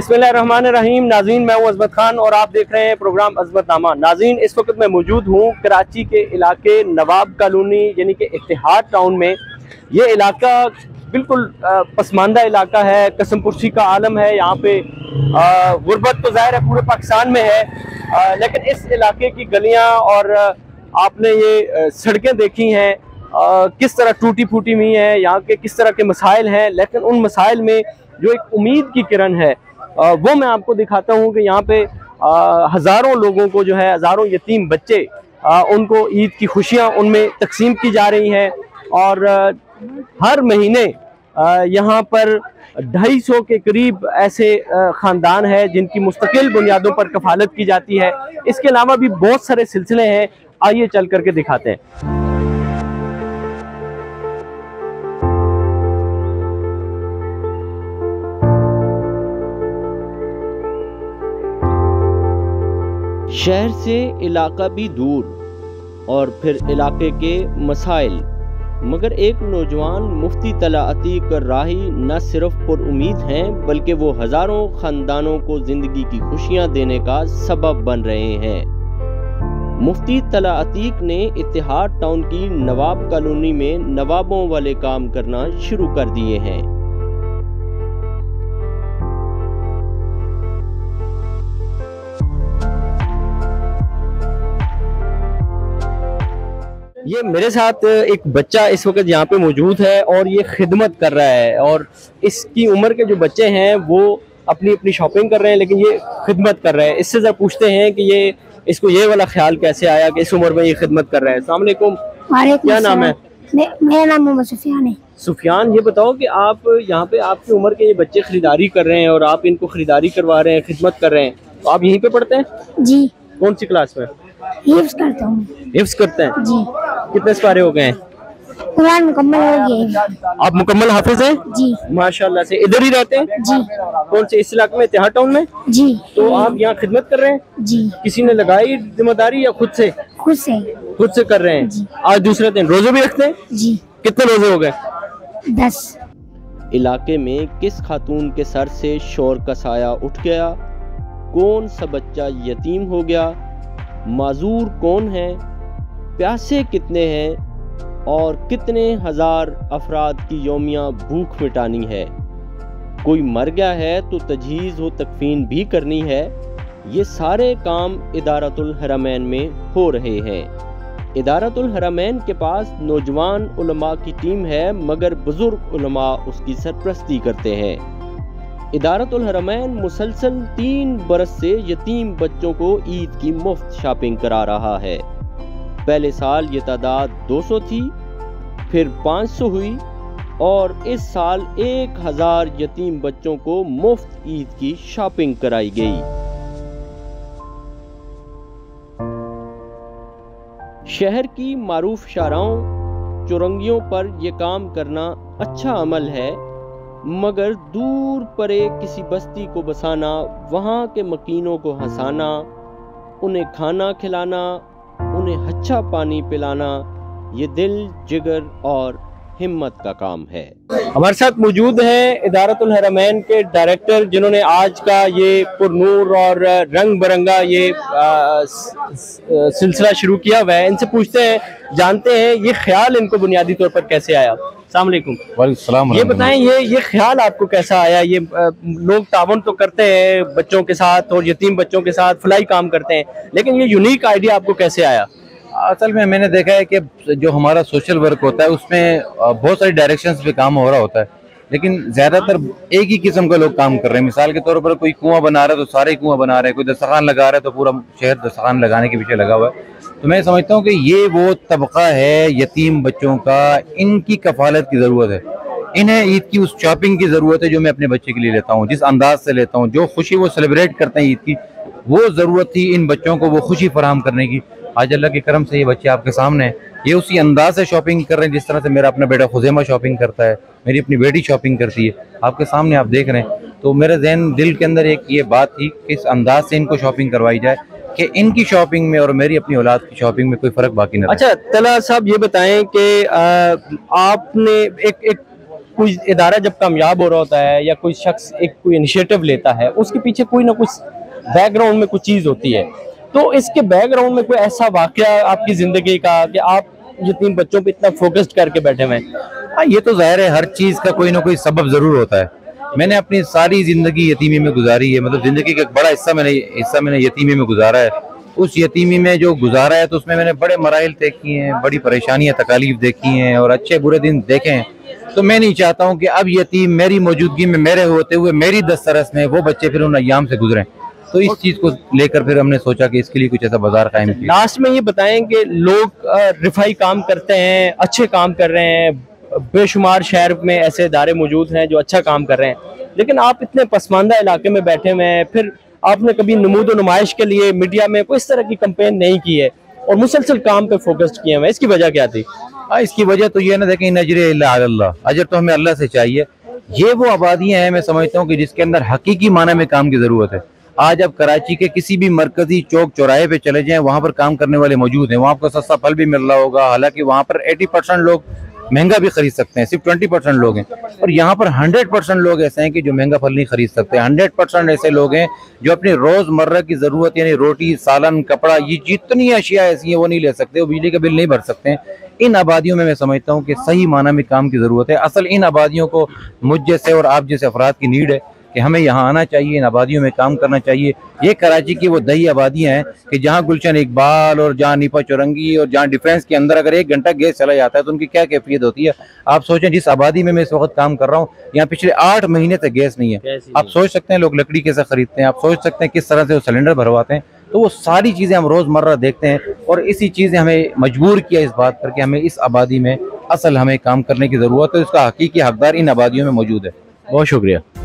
बिस्मिल्लाहिर्रहमानिर्रहीम। नाज़रीन, मैं हूं अज़मत खान और आप देख रहे हैं प्रोग्राम अज़मतनामा। नाज़रीन, इस वक्त मैं मौजूद हूं कराची के इलाके नवाब कॉलोनी यानी कि इत्तेहाद टाउन में। ये इलाका बिल्कुल पसमानदा इलाका है, कसम पुर्शी का आलम है। यहाँ पे गुर्बत तो ज़ाहिर है पूरे पाकिस्तान में है, लेकिन इस इलाके की गलियाँ और आपने ये सड़कें देखी हैं किस तरह टूटी फूटी हुई हैं, यहाँ के किस तरह के मसाइल हैं। लेकिन उन मसाइल में जो एक उम्मीद की किरण है वो मैं आपको दिखाता हूँ कि यहाँ पे हज़ारों लोगों को जो है, हज़ारों यतीम बच्चे उनको ईद की खुशियाँ उनमें तकसीम की जा रही हैं। और हर महीने यहाँ पर 250 के करीब ऐसे ख़ानदान हैं जिनकी मुस्तकिल बुनियादों पर कफ़ालत की जाती है। इसके अलावा भी बहुत सारे सिलसिले हैं, आइए चल करके दिखाते हैं। शहर से इलाका भी दूर और फिर इलाके के मसाइल, मगर एक नौजवान मुफ्ती तला अतीक राही न सिर्फ पर उम्मीद हैं बल्कि वो हज़ारों ख़ानदानों को ज़िंदगी की खुशियाँ देने का सबब बन रहे हैं। मुफ्ती तला अतीक ने इत्तेहाद टाउन की नवाब कॉलोनी में नवाबों वाले काम करना शुरू कर दिए हैं। ये मेरे साथ एक बच्चा इस वक्त यहाँ पे मौजूद है और ये खिदमत कर रहा है, और इसकी उम्र के जो बच्चे हैं वो अपनी अपनी शॉपिंग कर रहे हैं, लेकिन ये खिदमत कर रहे हैं। इससे जरा पूछते हैं कि ये इसको ये वाला ख्याल कैसे आया कि इस उम्र में ये खिदमत कर रहा है। अस्सलाम वालेकुम, क्या नाम है? मेरा नाम मोहम्मद सुफियान है। सुफियान, ये बताओ कि आप यहाँ पे आपकी उम्र के ये बच्चे खरीदारी कर रहे हैं और आप इनको खरीदारी करवा रहे हैं, खिदमत कर रहे हैं, तो आप यहीं पे पढ़ते हैं? जी। कौन सी क्लास में? हिफ्ज़ करता हूँ। हिफ्ज़ करते हैं जी। कितने सपारे हो गए हैं? कुरान मुकम्मल हो गए। आप मुकम्मल हाफिज हैं? जी। माशाल्लाह से। इधर ही रहते हैं? जी। कौन से इस इलाके में, इत्तेहाद टाउन में? जी। तो आप यहाँ खिदमत कर रहे हैं? जी। किसी ने लगाई जिम्मेदारी या खुद से? खुद से। खुद से कर रहे हैं जी। आज दूसरे दिन रोजे भी रखते हैं? जी। कितने रोजे हो गए? 10। इलाके में किस खातून के सर से शोर का साया उठ गया? कौन सा बच्चा यतीम हो गया? माजूर कौन है? प्यासे कितने हैं और कितने हजार अफराद की यौमिया भूख मिटानी है? कोई मर गया है तो तजहीज़ व तकफीन भी करनी है। ये सारे काम इदारतुल हरमैन में हो रहे हैं। इदारतुल हरमैन के पास नौजवान उलमा की टीम है, मगर बुजुर्ग उलमा उसकी सरपरस्ती करते हैं। इदारतुल हरमैन मुसलसल 3 बरस से यतीम बच्चों को ईद की मुफ्त शॉपिंग करा रहा है। पहले साल ये तादाद 200 थी, फिर 500 हुई और इस साल 1000 यतीम बच्चों को मुफ्त ईद की शॉपिंग कराई गई। शहर की मारूफ शाहराहों चौरंगियों पर यह काम करना अच्छा अमल है, मगर दूर परे किसी बस्ती को बसाना, वहाँ के मकीनों को हंसाना, उन्हें खाना खिलाना, उन्हें अच्छा पानी पिलाना, ये दिल, जिगर और हिम्मत का काम है। हमारे साथ मौजूद हैं इदारतुल हरमैन के डायरेक्टर, जिन्होंने आज का ये पुरनूर और रंग बिरंगा ये सिलसिला शुरू किया हुआ है। इनसे पूछते हैं, जानते हैं ये ख्याल इनको बुनियादी तौर पर कैसे आया। अस्सलाम वालेकुम। वालेकुम सलाम। ये बताएं, ये ख्याल आपको कैसा आया? ये लोग तावन तो करते हैं बच्चों के साथ और यतीम बच्चों के साथ फलाई काम करते हैं, लेकिन ये यूनिक आइडिया आपको कैसे आया? असल में मैंने देखा है कि जो हमारा सोशल वर्क होता है उसमें बहुत सारी डायरेक्शंस पे काम हो रहा होता है, लेकिन ज़्यादातर एक ही किस्म का लोग काम कर रहे हैं। मिसाल के तौर पर कोई कुआं बना रहा है तो सारे कुआं बना रहे हैं, कोई दस्तरखान लगा रहा है तो पूरा शहर दस्तरखान लगाने के पीछे लगा हुआ है। तो मैं समझता हूँ कि ये वो तबका है यतीम बच्चों का, इनकी कफालत की ज़रूरत है। इन्हें ईद की उस शॉपिंग की ज़रूरत है जो मैं अपने बच्चे के लिए लेता हूँ, जिस अंदाज से लेता हूँ, जो खुशी वो सेलिब्रेट करते हैं ईद की, वो ज़रूरत थी इन बच्चों को वो खुशी फराहम करने की। आज अल्लाह के करम से ये बच्चे आपके सामने हैं, ये उसी अंदाज से शॉपिंग कर रहे हैं जिस तरह से मेरा अपना बेटा खुज़ैमा शॉपिंग करता है, मेरी अपनी बेटी शॉपिंग करती है। आपके सामने आप देख रहे हैं, तो मेरे जहन दिल के अंदर एक ये बात थी कि इस अंदाज से इनको शॉपिंग करवाई जाए कि इनकी शॉपिंग में और मेरी अपनी औलाद की शॉपिंग में कोई फ़र्क बाकी नहीं। अच्छा तला साहब, ये बताएं कि आपने एक कोई इदारा जब कामयाब हो रहा होता है या कोई शख्स एक कोई इनिशिएटिव लेता है, उसके पीछे कोई ना कुछ बैकग्राउंड में कुछ चीज़ होती है। तो इसके बैकग्राउंड में कोई ऐसा वाकया आपकी ज़िंदगी का कि आप यतीम बच्चों पे इतना फोकस्ड करके बैठे हुए हैं? हाँ, ये तो जाहिर है, हर चीज़ का कोई ना कोई सबब ज़रूर होता है। मैंने अपनी सारी ज़िंदगी यतीमी में गुजारी है, मतलब ज़िंदगी का एक बड़ा हिस्सा मैंने यतीमी में गुजारा है। उस यतीमी में जो गुजारा है तो उसमें मैंने बड़े मराइल तय किए हैं, बड़ी परेशानियां तकालीफ देखी हैं और अच्छे बुरे दिन देखे हैं। तो मैं नहीं चाहता हूं कि अब यतीम मेरी मौजूदगी में, मेरे होते हुए, मेरी दस्तरस में वो बच्चे फिर उन अय्याम से गुजरें। तो इस चीज़ को लेकर फिर हमने सोचा कि इसके लिए कुछ ऐसा बाजार कायम किया। लास्ट में ये बताएं कि लोग रिफाई काम करते हैं, अच्छे काम कर रहे हैं, बेशुमार शहर में ऐसे इदारे मौजूद हैं जो अच्छा काम कर रहे हैं, लेकिन आप इतने पसमानदा इलाके में बैठे हुए हैं, फिर आपने कभी नमूद नुमाइश के लिए मीडिया में कोई इस तरह की कंपेन नहीं की है और मुसलसल काम पे फोकस्ड किए हैं, इसकी वजह क्या थी? इसकी वजह तो ये ना, देखें, नजरे इल्ला अल्लाह, अजर तो हमें अल्लाह से चाहिए। ये वो आबादियां हैं, मैं समझता हूँ कि जिसके अंदर हकीकी माना में काम की जरूरत है। आज आप कराची के किसी भी मरकजी चौक चौराहे पे चले जाएं, वहां पर काम करने वाले मौजूद हैं, वहां आपको सस्ता फल भी मिल रहा होगा। हालांकि वहां पर 80% लोग महंगा भी खरीद सकते हैं, सिर्फ 20% लोग हैं। और यहाँ पर 100% लोग ऐसे हैं कि जो महंगा फल नहीं खरीद सकते। 100% ऐसे लोग हैं जो अपनी रोजमर्रा की जरूरत यानी रोटी, सालन, कपड़ा, ये जितनी अशिया ऐसी हैं वो नहीं ले सकते, वो बिजली का बिल नहीं भर सकते हैं। इन आबादियों में मैं समझता हूँ कि सही माना में काम की जरूरत है। असल इन आबादियों को मुझ जैसे और आप जैसे अफराद की नीड है कि हमें यहाँ आना चाहिए, इन आबादियों में काम करना चाहिए। ये कराची की वो दही आबादियाँ हैं कि जहाँ गुलशन इकबाल और जहाँ नीपा चौरंगी और जहाँ डिफेंस के अंदर अगर 1 घंटा गैस चला जाता है तो उनकी क्या कैफियत होती है। आप सोचें, जिस आबादी में मैं इस वक्त काम कर रहा हूँ, यहाँ पिछले 8 महीने तक गैस नहीं है। आप सोच सकते हैं लोग लकड़ी कैसे खरीदते हैं, आप सोच सकते हैं किस तरह से वो सिलेंडर भरवाते हैं। तो वो सारी चीज़ें हम रोज़मर्रा देखते हैं और इसी चीज़ ने हमें मजबूर किया इस बात पर कि हमें इस आबादी में असल हमें काम करने की ज़रूरत है। इसका हकीकी हकदार इन आबादियों में मौजूद है। बहुत शुक्रिया।